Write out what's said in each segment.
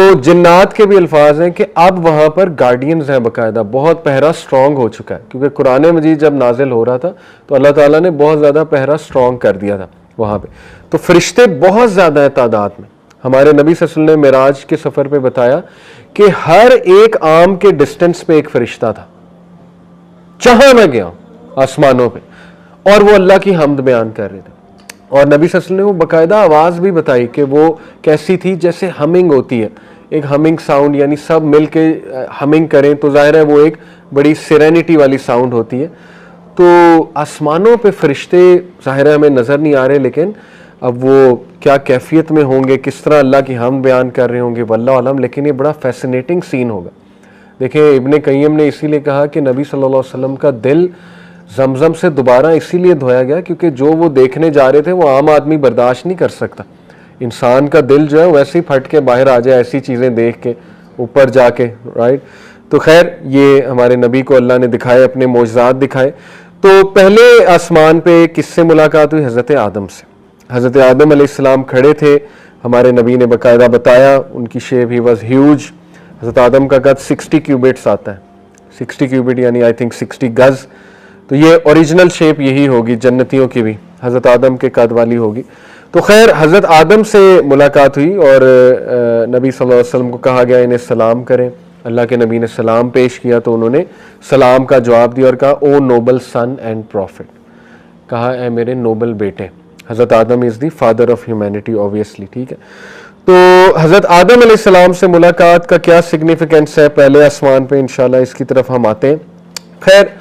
तो जिन्नात के भी अल्फाज हैं कि अब वहाँ पर गार्डियंस हैं बाकायदा, बहुत पहरा स्ट्रॉन्ग हो चुका है, क्योंकि कुरान मजीद जब नाजिल हो रहा था तो अल्लाह ताला ने बहुत ज़्यादा पहरा स्ट्रॉन्ग कर दिया था वहाँ पे। तो फरिश्ते बहुत ज़्यादा है तादाद में। हमारे नबी सल्लल्लाहु अलैहि वसल्लम ने मिराज के सफ़र पे बताया कि हर एक आम के डिस्टेंस पे एक फरिश्ता था, जहां मैं गया आसमानों पे, और वो अल्लाह की हम्द बयान कर रहे थे। और नबी सल्लल्लाहु अलैहि वसल्लम ने वो बाकायदा आवाज़ भी बताई कि वो कैसी थी, जैसे हमिंग होती है, एक हमिंग साउंड, यानी सब मिल के हमिंग करें तो जाहिर है वो एक बड़ी सिरेनिटी वाली साउंड होती है। तो आसमानों पे फरिश्ते जाहिर है हमें नज़र नहीं आ रहे, लेकिन अब वो क्या कैफियत में होंगे, किस तरह अल्लाह की हम्द बयान कर रहे होंगे, वल्लाह आलम। लेकिन ये बड़ा फैसिनेटिंग सीन होगा। देखिए इब्ने कय्यम ने इसीलिए कहा कि नबी सल्लल्लाहु अलैहि वसल्लम का दिल जमजम से दोबारा इसीलिए धोया गया क्योंकि जो वो देखने जा रहे थे वो आम आदमी बर्दाश्त नहीं कर सकता। इंसान का दिल जो है वैसे ही फट के बाहर आ जाए ऐसी चीज़ें देख के ऊपर जाके, राइट। तो खैर ये हमारे नबी को अल्लाह ने दिखाए, अपने मोजज़ात दिखाए। तो पहले आसमान पे किससे मुलाकात हुई? हज़रत आदम से। हज़रत आदम अलैहिस्सलाम खड़े थे, हमारे नबी ने बाकायदा बताया, उनकी शेप ही वॉज ह्यूज। हज़रत आदम का कद 60 क्यूबिट्स आता है, 60 क्यूबिट यानी आई थिंक 60 गज़। तो ये ओरिजिनल शेप यही होगी, जन्नतियों की भी हज़रत आदम के कद वाली होगी। तो खैर हज़रत आदम से मुलाकात हुई और नबी सल्लल्लाहु अलैहि वसल्लम को कहा गया इन्हें सलाम करें। अल्लाह के नबी ने सलाम पेश किया तो उन्होंने सलाम का जवाब दिया और कहा O noble son and prophet, कहा ए मेरे नोबल बेटे। हज़रत Adam is the father of humanity obviously, ठीक है। तो हज़रत आदम अलैहिस्सलाम से मुलाकात का क्या सिग्निफिकेंस है पहले आसमान पे, इंशाल्लाह इसकी तरफ हम आते हैं। खैर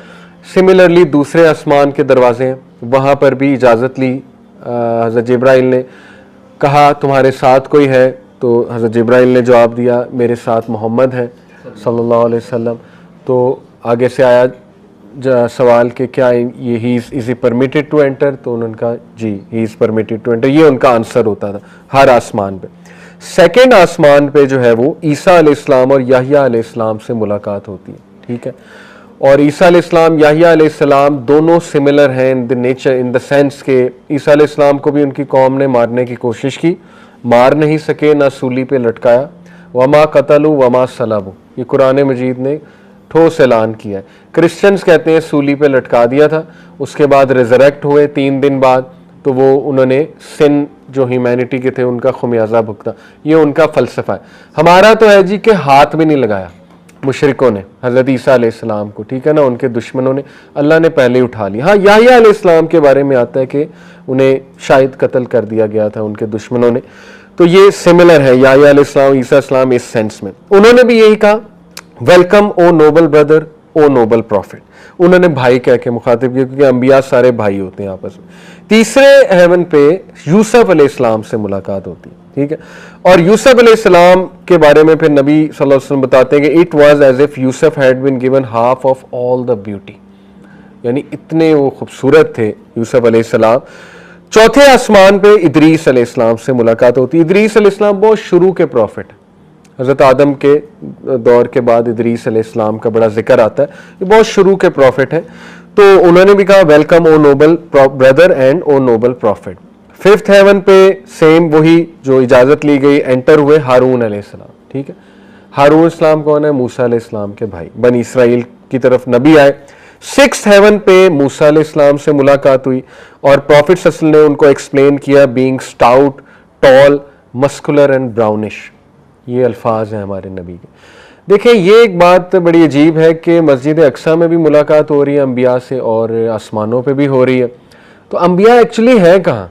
सिमिलरली दूसरे आसमान के दरवाजे हैं, वहाँ पर भी इजाज़त ली। हज़रत जिब्राइल ने कहा तुम्हारे साथ कोई है? तो हज़रत जिब्राइल ने जवाब दिया मेरे साथ मोहम्मद है सल्लल्लाहु अलैहि वसल्लम। तो आगे से आया सवाल कि क्या ये he is permitted to enter? तो उन्होंने कहा जी he is permitted to enter. ये उनका आंसर होता था हर आसमान पे। सेकेंड आसमान पे जो है वो ईसा अलैहिस्सलाम और याह्या अलैहिस्सलाम से मुलाकात होती है, ठीक है। और ईसा अलैहिस्सलाम याह्या अलैहिस्सलाम दोनों सिमिलर हैं in the nature, in the sense के ईसा अलैहिस्सलाम को भी उनकी कौम ने मारने की कोशिश की, मार नहीं सके, ना सूली पे लटकाया। वमा कतलू वमा सलाबू, ये कुरान मजीद ने ठोस ऐलान किया है। क्रिश्चियंस कहते हैं सूली पे लटका दिया था, उसके बाद रिजरेक्ट हुए 3 दिन बाद, तो वो उन्होंने सिन जो ह्यूमैनिटी के थे उनका खुमियाजा भुगता। ये उनका फ़लसफ़ा है। हमारा तो है जी कि हाथ भी नहीं लगाया मुशरिकों ने हज़रत ईसा अलैहिस्सलाम को, ठीक है ना, उनके दुश्मनों ने, अल्लाह ने पहले उठा लिया। हाँ याह्या अलैहिस्सलाम के बारे में आता है कि उन्हें शायद कत्ल कर दिया गया था उनके दुश्मनों ने। तो ये सिमिलर है याह्या अलैहिस्सलाम ईसा अलैहिस्सलाम इस सेंस में। उन्होंने भी यही कहा welcome o noble brother oh noble profit, उन्होंने भाई कह के मुखातिब किया क्योंकि अंबिया सारे भाई होते हैं आपस में। तीसरे हेवन पे यूसुफ अलैहिस्सलाम से मुलाकात होती है, ठीक है। और यूसुफ अलैहिस्सलाम के बारे में फिर नबी सल्लल्लाहु अलैहि वसल्लम बताते हैं कि it was as if Yusuf had been given half of all the beauty, यानी इतने वो खूबसूरत थे यूसुफ अलैहिस्सलाम। चौथे आसमान पे इदरीस अलैहिस्सलाम से मुलाकात होती है। इदरीस अलैहिस्सलाम बहुत शुरू के प्रॉफिट, हज़रत आदम के दौर के बाद इदरीस अलैहिस्सलाम का बड़ा जिक्र आता है, ये बहुत शुरू के प्रॉफिट है। तो उन्होंने भी कहा welcome o noble brother and o noble prophet. Fifth heaven पे सेम वही जो इजाज़त ली गई, एंटर हुए हारून अलैहिस्सलाम, ठीक है। हारून अलैहिस्सलाम कौन है? मूसा अलैहिस्सलाम के भाई, बनी इसराइल की तरफ नबी आए। सिक्स्थ हेवन पे मूसा अलैहिस्सलाम से मुलाकात हुई और प्रॉफिट सल्लल्लाहु अलैहि वसल्लम ने उनको एक्सप्लेन किया being stout tall muscular and brownish, ये अल्फाज हैं हमारे नबी के। देखिए ये एक बात बड़ी अजीब है कि मस्जिद अक्सा में भी मुलाकात हो रही है अंबिया से और आसमानों पे भी हो रही है। तो अंबिया एक्चुअली है कहाँ?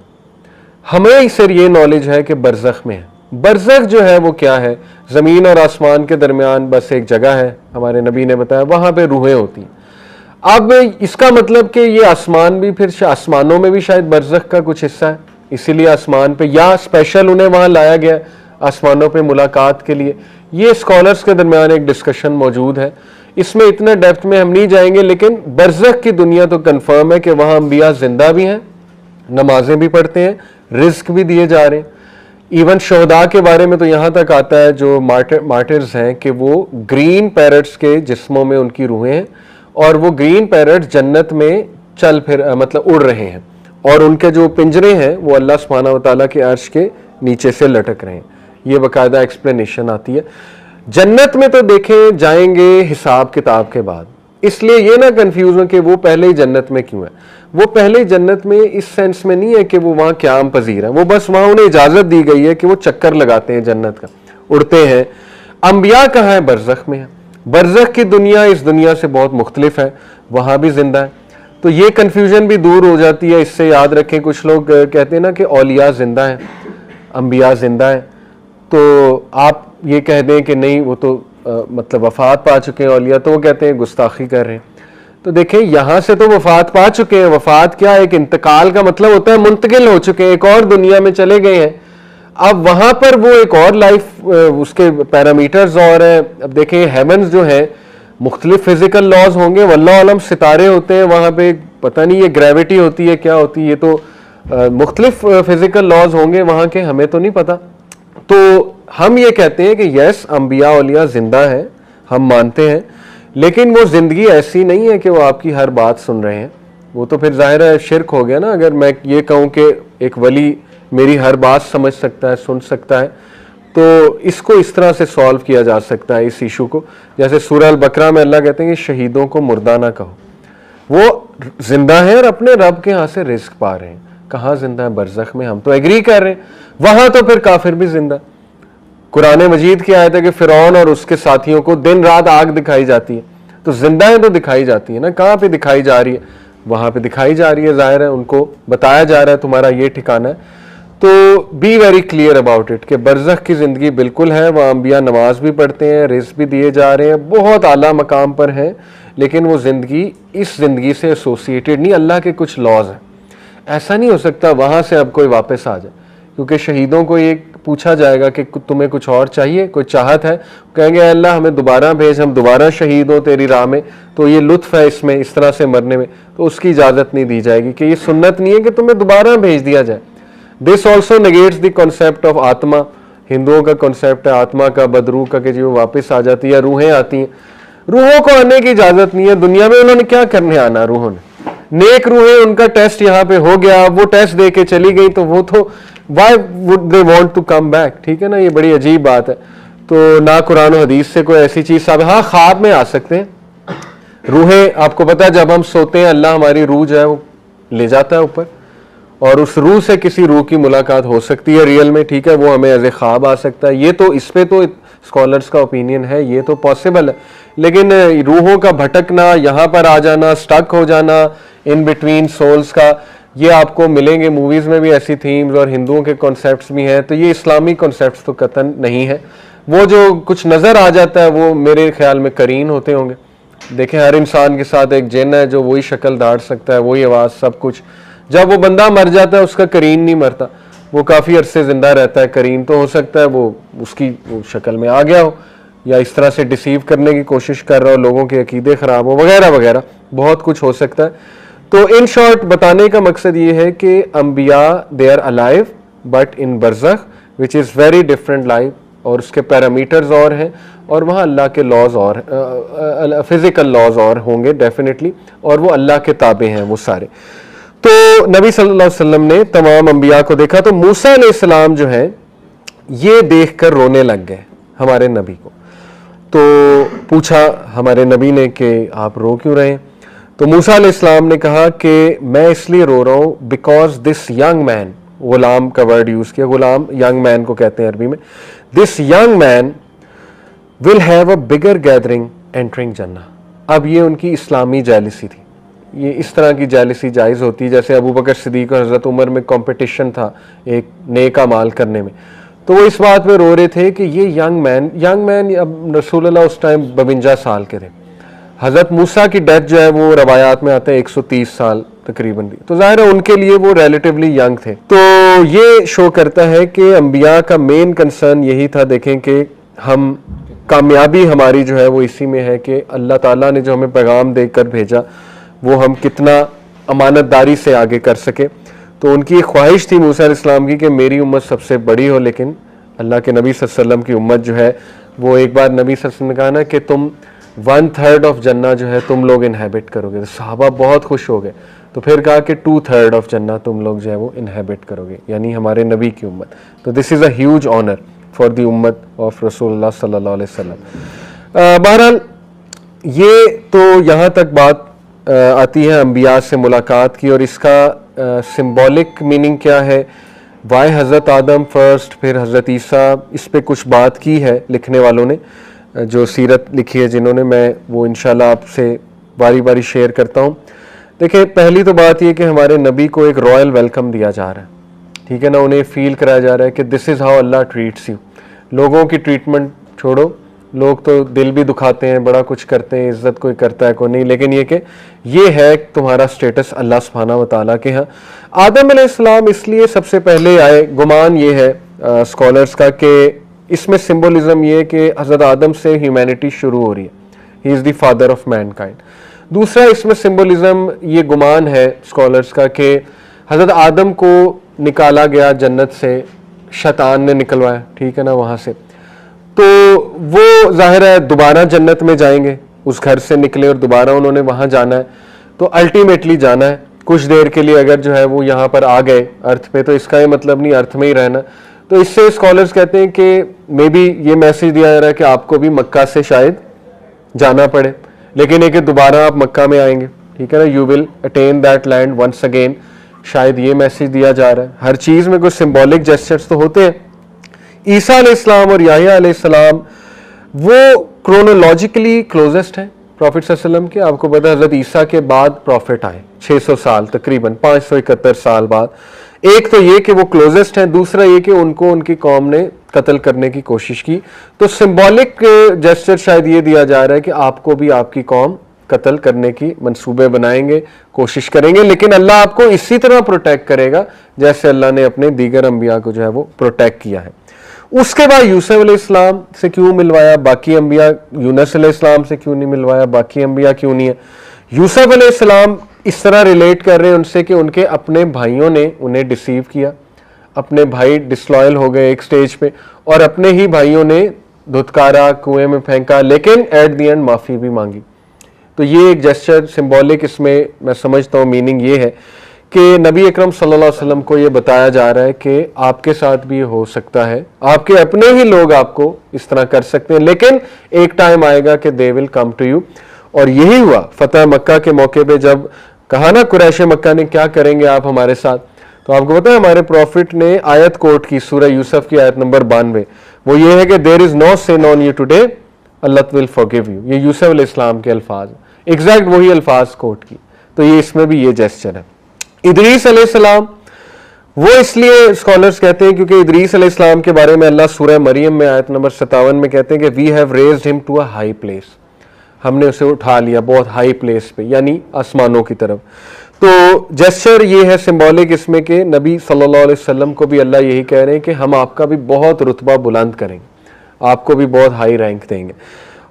हमें सिर्फ ये नॉलेज है कि बरज़ख में है। बरज़ख जो है वो क्या है? ज़मीन और आसमान के दरमियान बस एक जगह है, हमारे नबी ने बताया, वहाँ पे रूहें होती हैं। अब इसका मतलब कि ये आसमान भी फिर आसमानों में भी शायद बरज़ख का कुछ हिस्सा है, इसीलिए आसमान पे या स्पेशल उन्हें वहाँ लाया गया आसमानों पे मुलाकात के लिए। ये स्कॉलर्स के दरमियान एक डिस्कशन मौजूद है, इसमें इतना डेप्थ में हम नहीं जाएंगे, लेकिन बरज़ख की दुनिया तो कंफर्म है कि वहाँ अंबिया जिंदा भी हैं, नमाजें भी पढ़ते हैं, रिस्क भी दिए जा रहे हैं। इवन शहदा के बारे में तो यहाँ तक आता है जो मार्टिर्स हैं कि वो ग्रीन पैरट्स के जिस्मों में उनकी रूहें हैं और वो ग्रीन पैरट जन्नत में चल फिर मतलब उड़ रहे हैं और उनके जो पिंजरे हैं वो अल्लाह सुब्हानहू व तआला के अर्श के नीचे से लटक रहे हैं। ये बाकायदा एक्सप्लेनेशन आती है। जन्नत में तो देखें जाएंगे हिसाब किताब के बाद, इसलिए ये ना कंफ्यूज हो कि वो पहले ही जन्नत में क्यों है। वो पहले ही जन्नत में इस सेंस में नहीं है कि वो वहां क़याम पजीर है, वो बस वहां उन्हें इजाजत दी गई है कि वो चक्कर लगाते हैं जन्नत का, उड़ते हैं। अंबिया कहाँ है? बरज़ख में है। बरज़ख की दुनिया इस दुनिया से बहुत मुख्तलिफ है, वहां भी जिंदा है। तो ये कंफ्यूजन भी दूर हो जाती है। इससे याद रखें, कुछ लोग कहते हैं ना कि औलिया जिंदा है, अंबिया जिंदा है, तो आप ये कह दें कि नहीं वो तो मतलब वफात पा चुके हैं औलिया, तो वो कहते हैं गुस्ताखी कर रहे हैं। तो देखें यहां से तो वफात पा चुके हैं। वफात क्या, एक इंतकाल का मतलब होता है मुंतकिल हो चुके हैं, एक और दुनिया में चले गए हैं। अब वहां पर वो एक और लाइफ, उसके पैरामीटर्स और हैं। अब देखें हेवंस जो है मुख्तलिफ फिजिकल लॉज होंगे, वल्लाह आलम सितारे होते हैं वहां पे, पता नहीं ये ग्रेविटी होती है क्या होती है, ये तो मुख्तलिफ फिजिकल लॉज होंगे वहां के, हमें तो नहीं पता। तो हम ये कहते हैं कि यस अंबिया औलिया जिंदा है, हम मानते हैं, लेकिन वो जिंदगी ऐसी नहीं है कि वो आपकी हर बात सुन रहे हैं। वो तो फिर जाहिर है शिरक हो गया ना। अगर मैं ये कहूँ कि एक वली मेरी हर बात समझ सकता है, सुन सकता है, तो इसको इस तरह से सॉल्व किया जा सकता है इस इशू को। जैसे सूरह अल बकरा में अल्लाह कहते हैं कि शहीदों को मुर्दा ना कहो, वो जिंदा है और अपने रब के यहाँ से रिस्क पा रहे हैं। कहाँ जिंदा है? बरज़ख में। हम तो एग्री कर रहे हैं, वहां तो फिर काफिर भी जिंदा। कुरान मजीद की आयत है कि फिरौन और उसके साथियों को दिन रात आग दिखाई जाती है, तो जिंदा है तो दिखाई जाती है ना। कहाँ पे दिखाई जा रही है? वहां पे दिखाई जा रही है, जाहिर है उनको बताया जा रहा है तुम्हारा ये ठिकाना है। तो be very clear about it कि बरज़ख की ज़िंदगी बिल्कुल है, वह अंबिया नमाज भी पढ़ते हैं, रिज़्क़ भी दिए जा रहे हैं, बहुत आला मकाम पर हैं, लेकिन वो ज़िंदगी इस ज़िंदगी से एसोसिएटेड नहीं। अल्लाह के कुछ लॉज हैं, ऐसा नहीं हो सकता वहाँ से अब कोई वापस आ जाए, क्योंकि शहीदों को ये पूछा जाएगा कि तुम्हें कुछ और चाहिए, कोई चाहत है, कहेंगे अल्लाह हमें दोबारा भेज, हम दोबारा शहीद हो तेरी राह में, तो ये लुत्फ है इसमें, इस तरह से मरने में, तो उसकी इजाज़त नहीं दी जाएगी कि ये सुन्नत नहीं है कि तुम्हें दोबारा भेज दिया जाए। This also negates the concept of आत्मा। हिंदुओं का कॉन्सेप्ट है आत्मा का, बदरू का, कि जो वापस आ जाती है, रूहें आती हैं। रूहों को आने की इजाज़त नहीं है दुनिया में। उन्होंने क्या करने आना रूहों ने? नेक रूहें, उनका टेस्ट यहाँ पे हो गया, वो टेस्ट दे के चली गई, तो वो तो why would they want to come back? ठीक है ना, ये बड़ी अजीब बात है। तो ना कुरान और हदीस से कोई ऐसी चीज साबित। हाँ, ख्वाब में आ सकते हैं रूहें। आपको पता है जब हम सोते हैं अल्लाह हमारी रूह जो है वो ले जाता है ऊपर, और उस रूह से किसी रूह की मुलाकात हो सकती है रियल में, ठीक है, वो हमें एज ए ख्वाब आ सकता है। ये तो इस पे तो स्कॉलर्स का ओपिनियन है, ये तो पॉसिबल है। लेकिन रूहों का भटकना, यहाँ पर आ जाना, स्टक हो जाना इन बिटवीन सोल्स का, ये आपको मिलेंगे मूवीज में भी ऐसी थीम्स, और हिंदुओं के कॉन्सेप्ट्स भी हैं। तो ये इस्लामी कॉन्सेप्ट्स तो कतन नहीं है। वो जो कुछ नजर आ जाता है वो मेरे ख्याल में करीन होते होंगे। देखें हर इंसान के साथ एक जिन है जो वही शक्ल धाड़ सकता है, वही आवाज़, सब कुछ। जब वो बंदा मर जाता है उसका करीन नहीं मरता, वो काफ़ी अरसे जिंदा रहता है। करीन तो हो सकता है वो उसकी वो शक्ल में आ गया हो, या इस तरह से डिसीव करने की कोशिश कर रहा हो, लोगों के अकीदे ख़राब हो, वगैरह वगैरह, बहुत कुछ हो सकता है। तो इन शॉर्ट बताने का मकसद ये है कि अंबिया they are alive but in बरज़ख which is very different life, और उसके पैरामीटर्स और हैं, और वहाँ अल्लाह के लॉज और फिज़िकल लॉज और होंगे डेफिनेटली, और वो अल्लाह के ताबे हैं वो सारे। तो नबी सल्लल्लाहु अलैहि वसल्लम ने तमाम अंबिया को देखा, तो मूसा अलैहिस्सलाम जो है ये देखकर रोने लग गए हमारे नबी को। तो पूछा हमारे नबी ने कि आप रो क्यों रहे हैं? तो मूसा अलैहिस्सलाम ने कहा कि मैं इसलिए रो रहा हूँ बिकॉज दिस यंग मैन, गुलाम का वर्ड यूज किया, गुलाम यंग मैन को कहते हैं अरबी में, this young man will have a bigger gathering entering जन्नह। अब ये उनकी इस्लामी जेलिसी थी। ये इस तरह की जेलिसी जायज़ होती है, जैसे अबू बकर सिद्दीक और हज़रत उमर में कंपटीशन था एक नेक अमाल करने में। तो वो इस बात पे रो रहे थे कि ये यंग मैन अब रसूलुल्लाह उस टाइम 52 साल के थे। हज़रत मूसा की डेथ जो है वो रवायात में आता है 130 साल तकरीबन, तो ज़ाहिर है उनके लिए वो रिलेटिवली यंग थे। तो ये शो करता है कि अंबिया का मेन कंसर्न यही था। देखें कि हम कामयाबी हमारी जो है वो इसी में है कि अल्लाह ताला ने जो हमें पैगाम देकर भेजा वो हम कितना अमानतदारी से आगे कर सके। तो उनकी एक ख्वाहिश थी मूसा अलैहिस्सलाम की कि मेरी उम्मत सबसे बड़ी हो, लेकिन अल्लाह के नबी सल्लल्लाहु अलैहि वसल्लम की उम्मत जो है वो, एक बार नबी सल्लल्लाहु अलैहि वसल्लम ने कहा ना कि तुम 1/3 ऑफ जन्नत जो है तुम लोग इनहेबिट करोगे, तो सहाबा बहुत खुश हो गए। तो फिर कहा कि 2/3 ऑफ जन्नत तुम लोग जो है वो इनहेबिट करोगे, यानी हमारे नबी की उम्मत। तो this is a huge honour for the उम्मत ऑफ रसूलुल्लाह सल्लल्लाहु अलैहि वसल्लम। बहरहाल ये तो यहाँ तक बात आती है अंबिया से मुलाकात की, और इसका सिंबॉलिक मीनिंग क्या है, वाई हज़रत आदम फर्स्ट फिर हज़रत ईसा, इस पे कुछ बात की है लिखने वालों ने, जो सीरत लिखी है जिन्होंने, मैं वो इंशाल्लाह आपसे बारी बारी शेयर करता हूँ। देखिए, पहली तो बात ये कि हमारे नबी को एक रॉयल वेलकम दिया जा रहा है, ठीक है ना, उन्हें फील कराया जा रहा है कि this is how Allah treats you. लोगों की ट्रीटमेंट छोड़ो, लोग तो दिल भी दुखाते हैं, बड़ा कुछ करते हैं, इज्जत कोई करता है कोई नहीं, लेकिन ये कि ये है तुम्हारा स्टेटस अल्लाह सुब्हानहू व तआला के यहाँ। आदम अलैहिस्सलाम इसलिए सबसे पहले आए, गुमान ये है स्कॉलर्स का कि इसमें सिंबलिज्म ये है कि हज़रत आदम से ह्यूमैनिटी शुरू हो रही है, he is the father of Mankind. दूसरा इसमें सिंबलिज्म ये गुमान है स्कॉलर्स का कि हज़रत आदम को निकाला गया जन्नत से, शैतान ने निकलवाया, ठीक है ना, वहाँ से, तो वो जाहिर है दोबारा जन्नत में जाएंगे, उस घर से निकले और दोबारा उन्होंने वहाँ जाना है, तो अल्टीमेटली जाना है। कुछ देर के लिए अगर जो है वो यहाँ पर आ गए अर्थ पे, तो इसका ये मतलब नहीं अर्थ में ही रहना। तो इससे स्कॉलर्स कहते हैं कि मे बी ये मैसेज दिया जा रहा है कि आपको भी मक्का से शायद जाना पड़े, लेकिन एक दोबारा आप मक्का में आएंगे, ठीक है ना, you will attain that land once again, शायद ये मैसेज दिया जा रहा है। हर चीज़ में कुछ सिंबॉलिक जेस्चर्स तो होते हैं। ईसा अलैहिस्सलाम और याह्या अलैहिस्सलाम वो क्रोनोलॉजिकली क्लोजेस्ट हैं प्रॉफिट सल्लल्लाहु अलैहि वसल्लम के। आपको पता है हज़रत ईसा के बाद प्रॉफिट आए 600 साल, तकरीबन 571 साल बाद। एक तो ये कि वो क्लोजेस्ट हैं, दूसरा ये कि उनको उनकी कौम ने कत्ल करने की कोशिश की, तो सिंबॉलिक जेस्चर शायद ये दिया जा रहा है कि आपको भी आपकी कौम कत्ल करने की मंसूबे बनाएंगे, कोशिश करेंगे, लेकिन अल्लाह आपको इसी तरह प्रोटेक्ट करेगा जैसे अल्लाह ने अपने दीगर अंबिया को जो है वो प्रोटेक्ट किया है। उसके बाद यूसुफ अलैहिस्सलाम से क्यों मिलवाया, बाकी अंबिया, यूनुस अलैहिस्सलाम से क्यों नहीं मिलवाया, बाकी अंबिया क्यों नहीं है। यूसुफ अलैहिस्सलाम इस तरह रिलेट कर रहे हैं उनसे कि उनके अपने भाइयों ने उन्हें डिसीव किया, अपने भाई डिसलॉयल हो गए एक स्टेज पे, और अपने ही भाइयों ने धुतकारा, कुएं में फेंका, लेकिन एट द एंड माफ़ी भी मांगी। तो ये एक जेस्चर सिंबॉलिक, इसमें मैं समझता हूँ मीनिंग ये है कि नबी अकरम सल्लल्लाहु अलैहि वसल्लम को ये बताया जा रहा है कि आपके साथ भी ये हो सकता है, आपके अपने ही लोग आपको इस तरह कर सकते हैं, लेकिन एक टाइम आएगा कि they will come to you. और यही हुआ फतह मक्का के मौके पे, जब कहा ना कुरैश मक्का ने क्या करेंगे आप हमारे साथ, तो आपको पता है हमारे प्रॉफिट ने आयत कोट की, सूरह यूसुफ की आयत नंबर 92, वो ये है कि there is no sin on you today, Allah will forgive you. ये यूसुफ अलैहिस्सलाम के अल्फाज, एग्जैक्ट वही अल्फाज कोट की। तो ये इसमें भी ये जेस्चर है। इदरीस अलैहिस्सलाम, वो इसलिए स्कॉलर्स कहते हैं क्योंकि इदरीस अलैहिस्सलाम के बारे में अल्लाह सूरह मरियम में आयत नंबर 57 में कहते हैं कि we have raised him to a high place, हमने उसे उठा लिया बहुत हाई प्लेस पे, यानी आसमानों की तरफ। तो जेस्चर ये है सिंबॉलिक इसमें कि नबी सल्लल्लाहु अलैहि वसल्लम को भी अल्लाह यही कह रहे हैं कि हम आपका भी बहुत रुतबा बुलंद करेंगे, आपको भी बहुत हाई रैंक देंगे।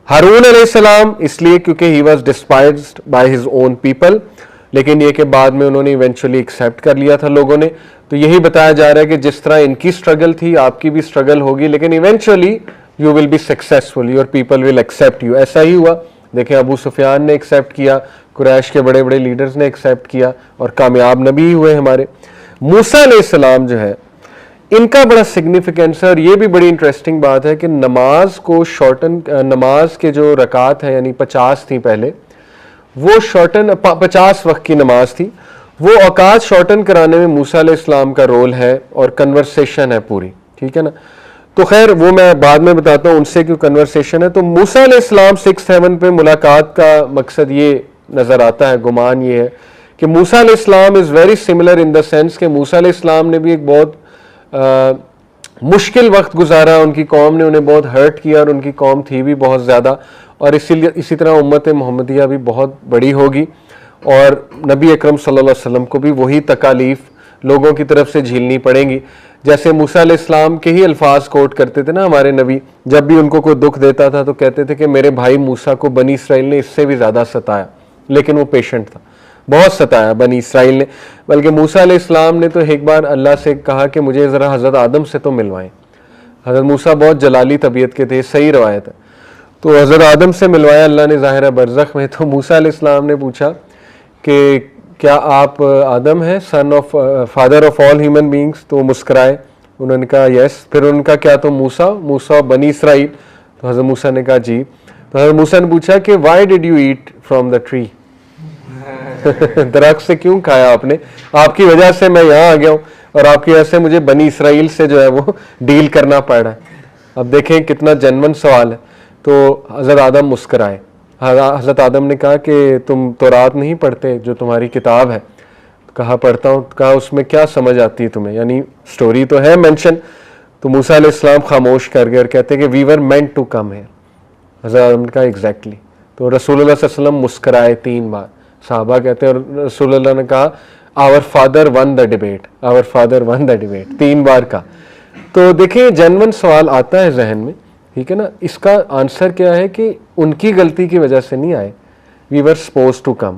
हारून अलैहिस्सलाम इसलिए क्योंकि he was डिस्पाइज्ड by his own people, लेकिन ये कि बाद में उन्होंने इवेंचुअली एक्सेप्ट कर लिया था लोगों ने। तो यही बताया जा रहा है कि जिस तरह इनकी स्ट्रगल थी आपकी भी स्ट्रगल होगी, लेकिन eventually you will be successful, your people will accept you. ऐसा ही हुआ, देखें अबू सुफियान ने एक्सेप्ट किया, कुरैश के बड़े बड़े लीडर्स ने एक्सेप्ट किया और कामयाब नबी हुए हमारे। मूसा अलैहिस्सलाम जो है, इनका बड़ा सिग्निफिकेंस है, और ये भी बड़ी इंटरेस्टिंग बात है कि नमाज को शॉर्टन, नमाज के जो रकात है यानी 50 थी पहले, वो शॉर्टन 50 वक्त की नमाज थी, वो औकात शॉर्टन कराने में मूसा अलैहिस्सलाम का रोल है और कन्वर्सेशन है पूरी, ठीक है ना। तो खैर वो मैं बाद में बताता हूँ उनसे क्यों कन्वर्सेशन है। तो मूसा अलैहिस्सलाम 6 हेवन पे मुलाकात का मकसद ये नजर आता है, गुमान ये है कि मूसा अलैहिस्सलाम is very similar in the sense कि मूसा अलैहिस्सलाम ने भी एक बहुत मुश्किल वक्त गुजारा, उनकी कौम ने उन्हें बहुत हर्ट किया और उनकी कौम थी भी बहुत ज़्यादा, और इसी तरह उम्मत मोहम्मदिया भी बहुत बड़ी होगी और नबी अकरम सल्लल्लाहु अलैहि वसल्लम को भी वही तकालीफ लोगों की तरफ से झेलनी पड़ेंगी। जैसे मूसा अलैहिस्सलाम के ही अल्फाज कोट करते थे ना हमारे नबी, जब भी उनको कोई दुख देता था तो कहते थे कि मेरे भाई मूसा को बनी इसराइल ने इससे भी ज़्यादा सताया, लेकिन वो पेशेंट था, बहुत सताया बनी इसराइल ने। बल्कि मूसा अलैहिस्सलाम ने तो एक बार अल्लाह से कहा कि मुझे ज़रा हज़रत आदम से तो मिलवाएं। हज़रत मूसा बहुत जलाली तबीयत के थे, सही रवायत है, तो हज़रत आदम से मिलवाया अल्लाह ने ज़ाहिर बरज़ख में। तो मूसा अलैहिस्सलाम ने पूछा कि क्या आप आदम हैं, son of father of all human beings, तो मुस्कराए। उन्होंने कहा यस। फिर उनका क्या, तो मूसा बनी इसराइल। तो हज़रत मूसा ने कहा जी। तो हज़रत मूसा ने पूछा कि why did you eat from the tree, दरख्त से क्यों खाया आपने, आपकी वजह से मैं यहाँ आ गया हूँ और आपकी वजह से मुझे बनी इसराइल से जो है वो डील करना पड़ रहा है। अब देखें कितना जेन्युइन सवाल है। तो हज़रत आदम मुस्कराए। हज़रत आदम ने कहा कि तुम तौरात नहीं पढ़ते जो तुम्हारी किताब है। कहा पढ़ता हूँ। कहा उसमें क्या समझ आती है तुम्हें, यानी स्टोरी तो है मेंशन। तो मूसा अलैहिस्सलाम खामोश कर गए और कहते हैं कि we were meant to come है। हज़रत आदम ने कहा एग्जैक्टली। तो रसूलुल्लाह सल्लल्लाहु अलैहि वसल्लम मुस्कराए 3 बार। साहबा कहते हैं और रसूलुल्लाह ने कहा our father won the debate, our father won the debate, 3 बार का। तो देखिए जेन्युइन सवाल आता है जहन में, ठीक है ना। इसका आंसर क्या है कि उनकी गलती की वजह से नहीं आए, we were suppose to come.